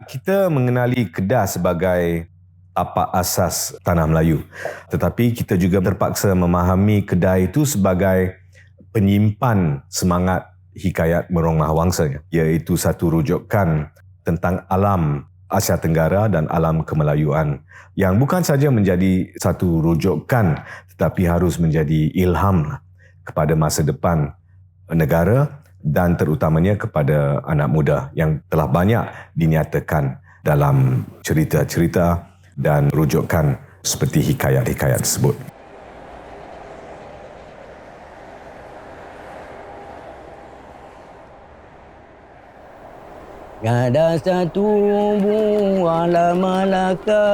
Kita mengenali Kedah sebagai tapak asas tanah Melayu. Tetapi kita juga terpaksa memahami Kedah itu sebagai penyimpan semangat hikayat Merong Mahawangsa, iaitu satu rujukan tentang alam Asia Tenggara dan alam kemelayuan yang bukan saja menjadi satu rujukan tetapi harus menjadi ilham kepada masa depan negara dan terutamanya kepada anak muda yang telah banyak dinyatakan dalam cerita-cerita dan rujukan seperti hikayat-hikayat tersebut. Ada satu buah malaka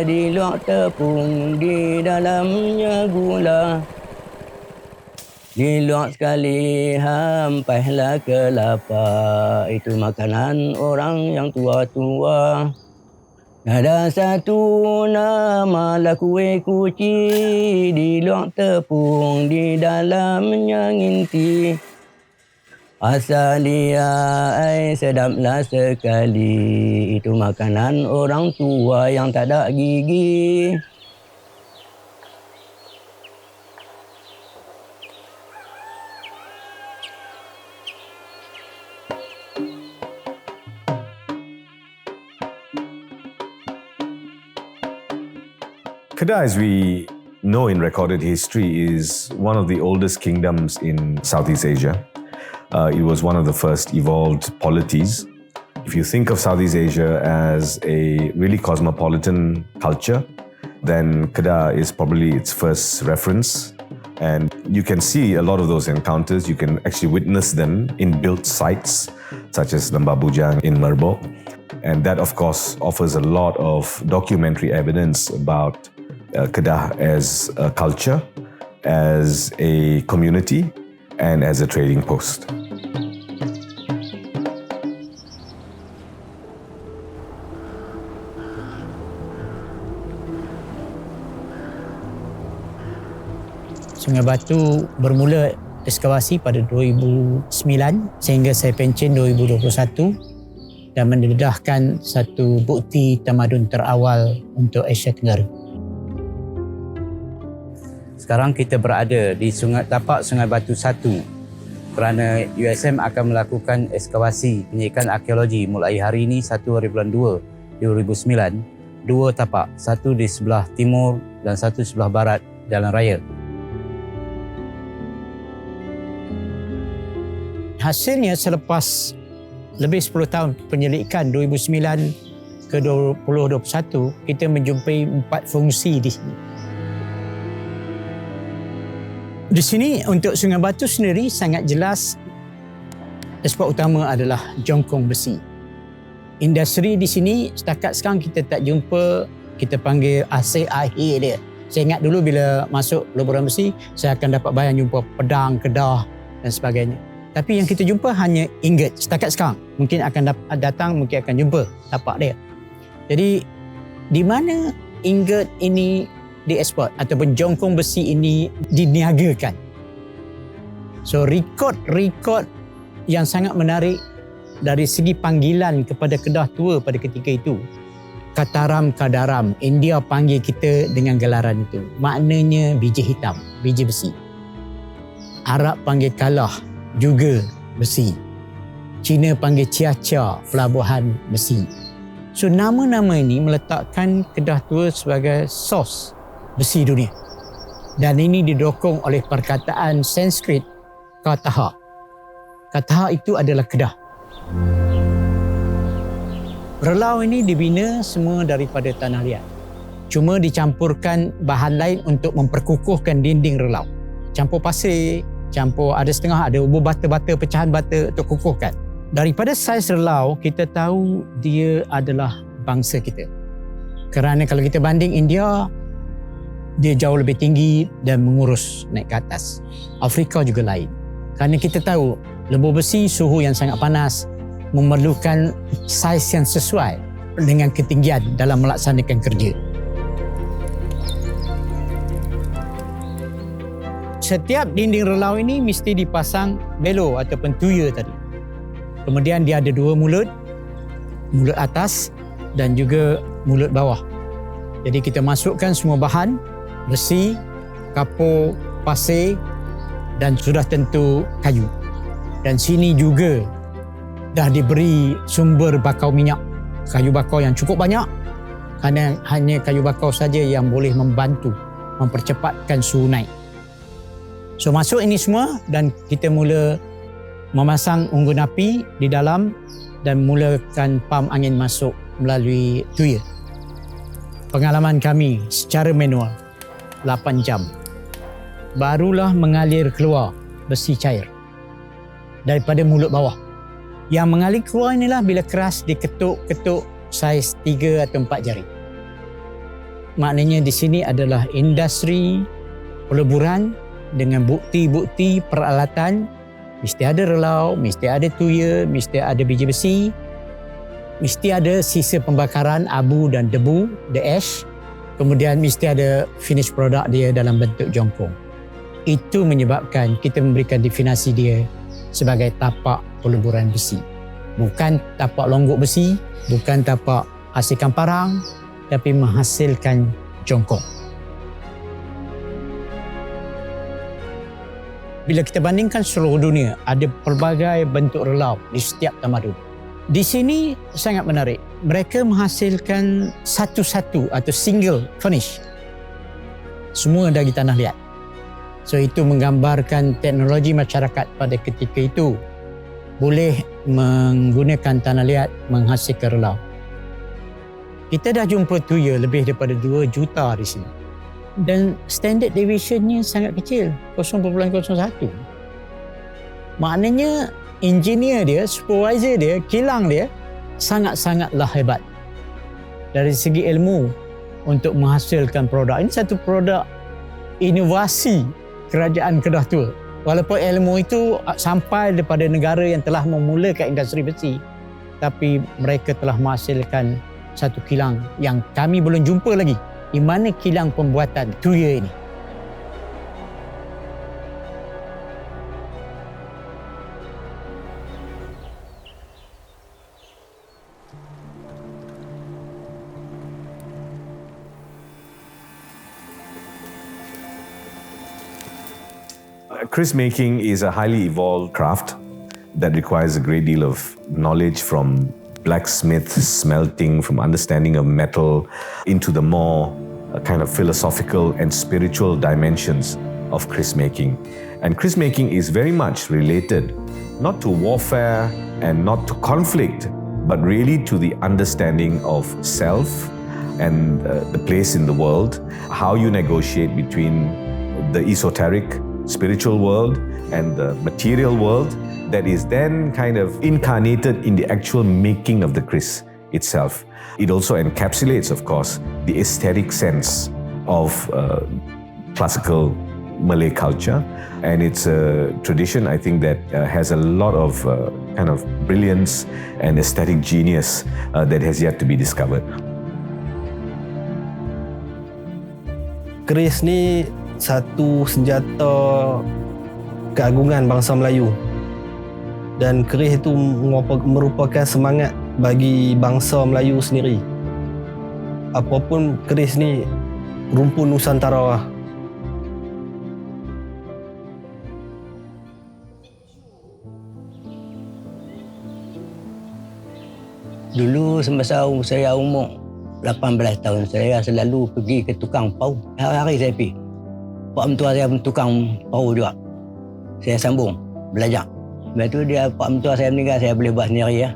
di luar tepung, di dalamnya gula. Di luar sekali hampailah kelapa, itu makanan orang yang tua-tua. Ada satu namalah kue kuci, di luar tepung, di dalamnya nginti. Asal dia sedaplah sekali, itu makanan orang tua yang tak ada gigi. Kedah, as we know in recorded history, is one of the oldest kingdoms in Southeast Asia. It was one of the first evolved polities. If you think of Southeast Asia as a really cosmopolitan culture, then Kedah is probably its first reference. And you can see a lot of those encounters. You can actually witness them in built sites, such as Lembah Bujang in Merbok. And that, of course, offers a lot of documentary evidence about Kedah as a culture, as a community, and as a trading post. Sungai Batu bermula ekskavasi pada 2009 sehingga saya pencen 2021 dan mendedahkan satu bukti tamadun terawal untuk Asia Tenggara. Sekarang kita berada di tapak Sungai Batu 1 kerana USM akan melakukan ekskavasi penyidikan arkeologi mulai hari ini 1 hari bulan 2 2009, dua tapak, satu di sebelah timur dan satu sebelah barat Jalan Raya. Hasilnya selepas lebih 10 tahun penyelidikan 2009 ke 2021, kita menjumpai 4 fungsi di sini. Di sini untuk Sungai Batu sendiri sangat jelas ekspor utama adalah jongkong besi. Industri di sini setakat sekarang kita tak jumpa, kita panggil asyik akhir dia. Saya ingat dulu bila masuk peleburan besi, saya akan dapat bayang jumpa pedang, kedah dan sebagainya. Tapi yang kita jumpa hanya ingot setakat sekarang. Mungkin akan datang, mungkin akan jumpa tapak dia. Jadi di mana ingot ini diekspor ataupun jongkong besi ini diniagakan. So rekod yang sangat menarik dari segi panggilan kepada Kedah tua pada ketika itu. Kataram Kadaram, India panggil kita dengan gelaran itu. Maknanya biji hitam, biji besi. Arab panggil Kalah, juga besi. Cina panggil Ciacia, pelabuhan besi. So nama-nama ini meletakkan Kedah tua sebagai sos besi dunia. Dan ini didokong oleh perkataan Sanskrit Kataha. Kataha itu adalah Kedah. Relau ini dibina semua daripada tanah liat. Cuma dicampurkan bahan lain untuk memperkukuhkan dinding relau. Campur pasir, campur ada setengah ada ubur bata-bata, pecahan bata untuk kukuhkan. Daripada saiz relau, kita tahu dia adalah bangsa kita. Kerana kalau kita banding India, dia jauh lebih tinggi dan mengurus naik ke atas. Afrika juga lain. Kerana kita tahu lembu besi suhu yang sangat panas memerlukan saiz yang sesuai dengan ketinggian dalam melaksanakan kerja. Setiap dinding relau ini mesti dipasang belo ataupun tuya tadi. Kemudian dia ada 2 mulut mulut atas dan juga mulut bawah. Jadi kita masukkan semua bahan, besi, kapur, pasir dan sudah tentu kayu. Dan sini juga dah diberi sumber bakau minyak, kayu bakau yang cukup banyak, kerana hanya kayu bakau saja yang boleh membantu mempercepatkan suhu naik. So masuk ini semua dan kita mula memasang unggun api di dalam dan mulakan pam angin masuk melalui tuya. Pengalaman kami secara manual 8 jam. Barulah mengalir keluar besi cair daripada mulut bawah. Yang mengalir keluar inilah bila keras diketuk-ketuk saiz 3 atau 4 jari. Maknanya di sini adalah industri peleburan dengan bukti-bukti peralatan. Mesti ada relau, mesti ada tuya, mesti ada biji besi, mesti ada sisa pembakaran abu dan debu, the ash. Kemudian mesti ada finish product dia dalam bentuk jongkong. Itu menyebabkan kita memberikan definisi dia sebagai tapak peleburan besi. Bukan tapak longgok besi, bukan tapak hasilkan parang, tapi menghasilkan jongkong. Bila kita bandingkan seluruh dunia, ada pelbagai bentuk relau di setiap tamadun. Di sini sangat menarik. Mereka menghasilkan satu-satu atau single finish. Semua dari tanah liat. So itu menggambarkan teknologi masyarakat pada ketika itu boleh menggunakan tanah liat menghasilkan relau. Kita dah jumpa tuya lebih daripada 2 juta di sini. Dan standard deviationnya sangat kecil, 0.01. Maknanya engineer dia, supervisor dia, kilang dia sangat-sangatlah hebat dari segi ilmu untuk menghasilkan produk. Ini satu produk inovasi kerajaan Kedah Tua. Walaupun ilmu itu sampai daripada negara yang telah memulakan industri besi, tapi mereka telah menghasilkan satu kilang yang kami belum jumpa lagi. Di mana kilang pembuatan tuya ini? Kris making is a highly evolved craft that requires a great deal of knowledge from blacksmith, smelting, from understanding of metal into the more kind of philosophical and spiritual dimensions of kris making. And kris making is very much related not to warfare and not to conflict, but really to the understanding of self and the place in the world, how you negotiate between the esoteric spiritual world and the material world that is then kind of incarnated in the actual making of the kris itself. It also encapsulates, of course, the aesthetic sense of classical Malay culture, and it's a tradition, I think, that has a lot of kind of brilliance and aesthetic genius that has yet to be discovered. Kris ni satu senjata keagungan bangsa Melayu, dan kris itu merupakan semangat bagi bangsa Melayu sendiri. Apapun kris ni rumpun Nusantara. Dulu semasa saya umur 18 tahun, saya selalu pergi ke tukang pau. Hari-hari saya pergi. Pak mentua saya pun tukang pau juga. Saya sambung belajar. Lepas tu pak mentua saya meninggal, saya boleh buat sendiri ya.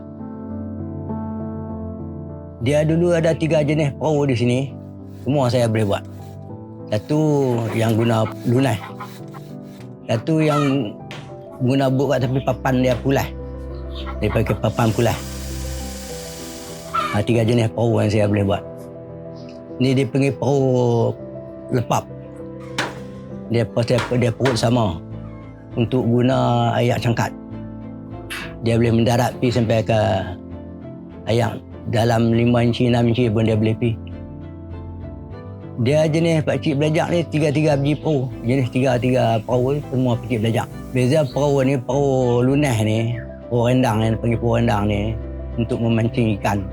Dia dulu ada 3 jenis perahu di sini. Semua saya boleh buat. Satu yang guna lunas. Satu yang guna buat tapi papan dia pulai. Dia pakai papan pulai. 3 jenis perahu yang saya boleh buat. Ni dia panggil perahu lepap. Dia perut sama untuk guna ayak cangkat. Dia boleh mendarat pergi sampai ke ayak dalam 5 inci, 6 inci pun dia boleh pergi. Dia jenis pakcik belajar ni 3 biji perahu. Jenis 3 perahu ni semua pakcik belajar. Beza perahu ni, perahu lunas ni, perahu rendang ni, panggil perahu rendang ni. untuk memancing ikan.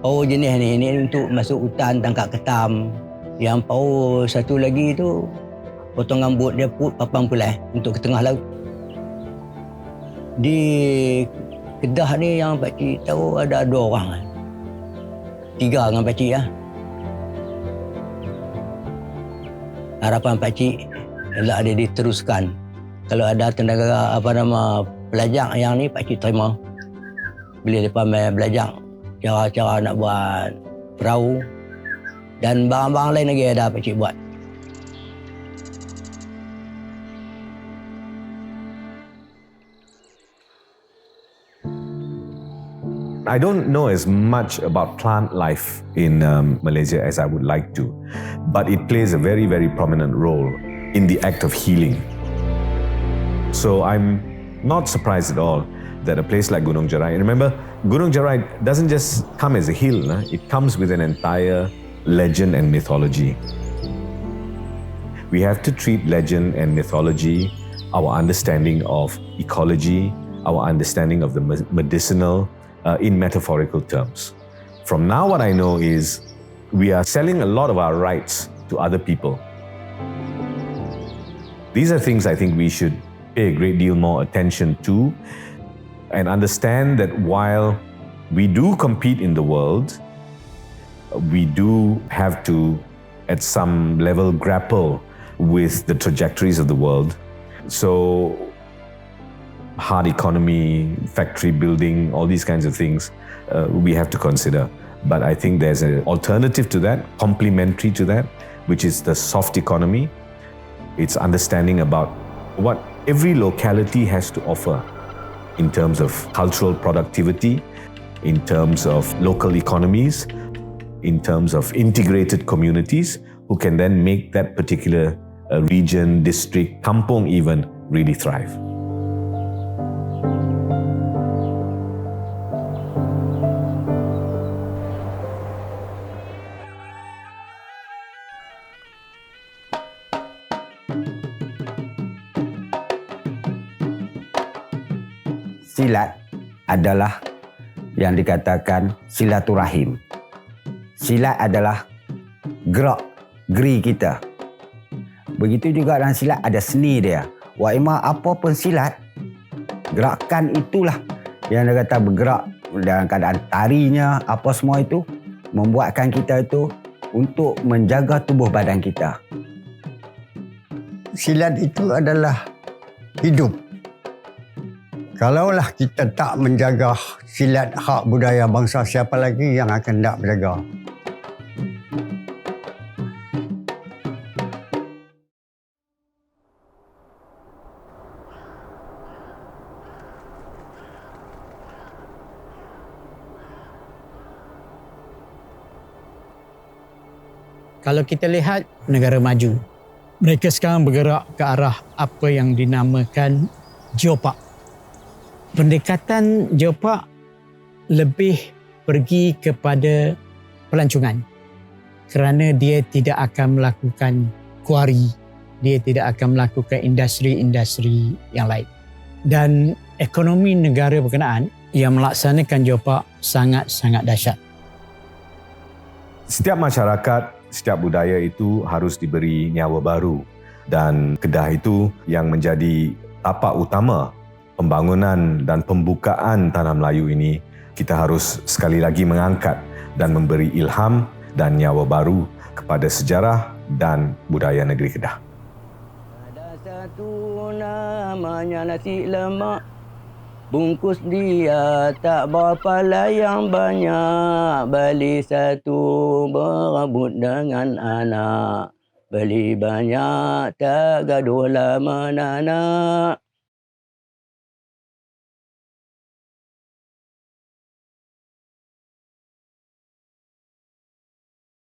Pau jenis ni untuk masuk hutan tangkap ketam. Yang pau satu lagi tu potong rambut dia put papan pulai untuk ke tengah laut. Di Kedah ni yang pakcik tahu ada 2 orang. 3 dengan pakcik lah. Harapan pakcik ialah dia diteruskan. Kalau ada tenaga pelajar yang ni pakcik terima. Bila mereka belajar cara-cara nak buat perahu dan barang-barang lain lagi ada pakcik buat. I don't know as much about plant life in Malaysia as I would like to, but it plays a very, very prominent role in the act of healing. So I'm not surprised at all that a place like Gunung Jerai, and remember, Gunung Jerai doesn't just come as a hill, it comes with an entire legend and mythology. We have to treat legend and mythology, our understanding of ecology, our understanding of the medicinal, in metaphorical terms. From now, what I know is we are selling a lot of our rights to other people. These are things I think we should pay a great deal more attention to and understand that while we do compete in the world, we do have to, at some level, grapple with the trajectories of the world. So, hard economy, factory building, all these kinds of things we have to consider. But I think there's an alternative to that, complementary to that, which is the soft economy. It's understanding about what every locality has to offer in terms of cultural productivity, in terms of local economies, in terms of integrated communities who can then make that particular region, district, kampung even, really thrive. Silat adalah yang dikatakan silaturahim. Silat adalah geri kita. Begitu juga dalam silat ada seni dia. Wa ima apa pun silat, gerakan itulah yang dia kata bergerak dalam keadaan tarinya, apa semua itu membuatkan kita itu untuk menjaga tubuh badan kita. Silat itu adalah hidup. Kalaulah kita tak menjaga silat hak budaya bangsa, siapa lagi yang akan nak menjaga? Kalau kita lihat negara maju, mereka sekarang bergerak ke arah apa yang dinamakan geopark. Pendekatan geopark lebih pergi kepada pelancongan kerana dia tidak akan melakukan kuari, dia tidak akan melakukan industri-industri yang lain. Dan ekonomi negara berkenaan yang melaksanakan geopark sangat-sangat dahsyat. Setiap masyarakat, setiap budaya itu harus diberi nyawa baru, dan Kedah itu yang menjadi tapak utama pembangunan dan pembukaan tanah Melayu ini, kita harus sekali lagi mengangkat dan memberi ilham dan nyawa baru kepada sejarah dan budaya negeri Kedah. Ada satu namanya nasi lemak, bungkus dia tak berapa lah yang banyak, beli satu berebut dengan anak, beli banyak tak gaduh lah menanak.